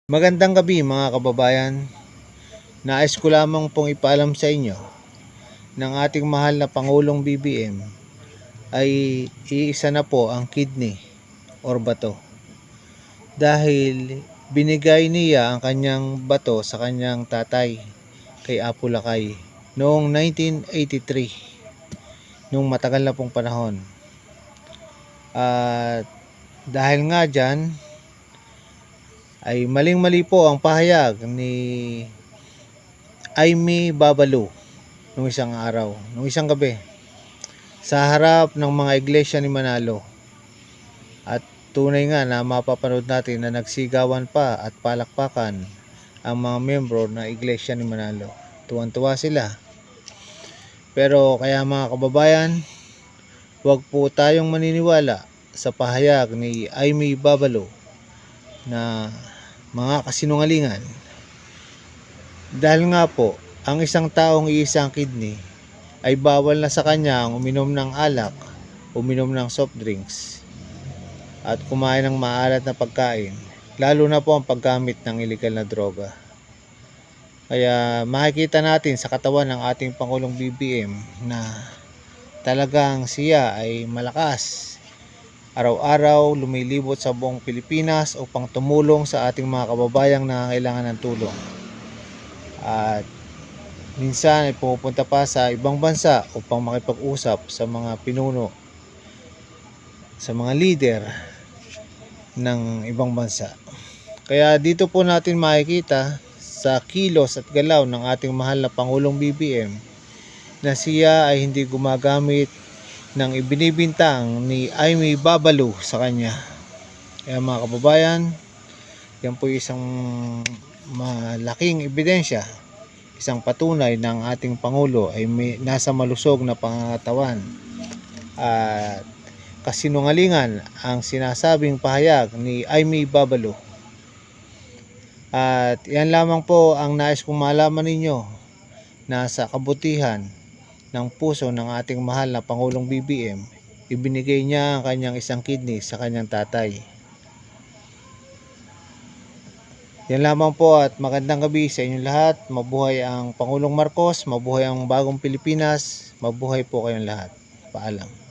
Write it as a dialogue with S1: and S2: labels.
S1: Magandang gabi mga kababayan. Nais ko lamang pong ipaalam sa inyo ng ating mahal na Pangulong BBM ay iisa na po ang kidney or bato. Dahil binigay niya ang kanyang bato sa kanyang tatay kay Apo Lakay noong 1983, nung matagal na pong panahon. At dahil nga dyan, ay maling-mali po ang pahayag ni Aimee Babalu nung isang gabi sa harap ng mga iglesia ni Manalo. At tunay nga na mapapanood natin na nagsigawan pa at palakpakan ang mga miyembro ng iglesia ni Manalo. Tuwan-tuwa sila. Pero kaya mga kababayan, huwag po tayong maniniwala sa pahayag ni Aimee Babalu na mga kasinungalingan. Dahil nga po, ang isang taong iisang kidney ay bawal na sa kanya ang uminom ng alak, uminom ng soft drinks, at kumain ng maalat na pagkain, lalo na po ang paggamit ng illegal na droga. Kaya makikita natin sa katawan ng ating Pangulong BBM na talagang siya ay malakas. Araw-araw lumilibot sa buong Pilipinas upang tumulong sa ating mga kababayang nangangailangan ng tulong. At minsan ay pumupunta pa sa ibang bansa upang makipag-usap sa mga pinuno, sa mga leader ng ibang bansa. Kaya dito po natin makikita sa kilos at galaw ng ating mahal na Pangulong BBM na siya ay hindi gumagamit ng ibinibintang ni Aimee Babalu sa kanya. Kaya mga kababayan, yan po isang malaking ebidensya, isang patunay ng ating Pangulo ay nasa malusog na pangangatawan at kasinungalingan ang sinasabing pahayag ni Aimee Babalu. At yan lamang po ang nais kong malaman ninyo, na sa kabutihan ng puso ng ating mahal na Pangulong BBM, ibinigay niya ang kanyang isang kidney sa kanyang tatay. Yan lamang po at magandang gabi sa inyong lahat. Mabuhay ang Pangulong Marcos, mabuhay ang bagong Pilipinas, mabuhay po kayong lahat. Paalam.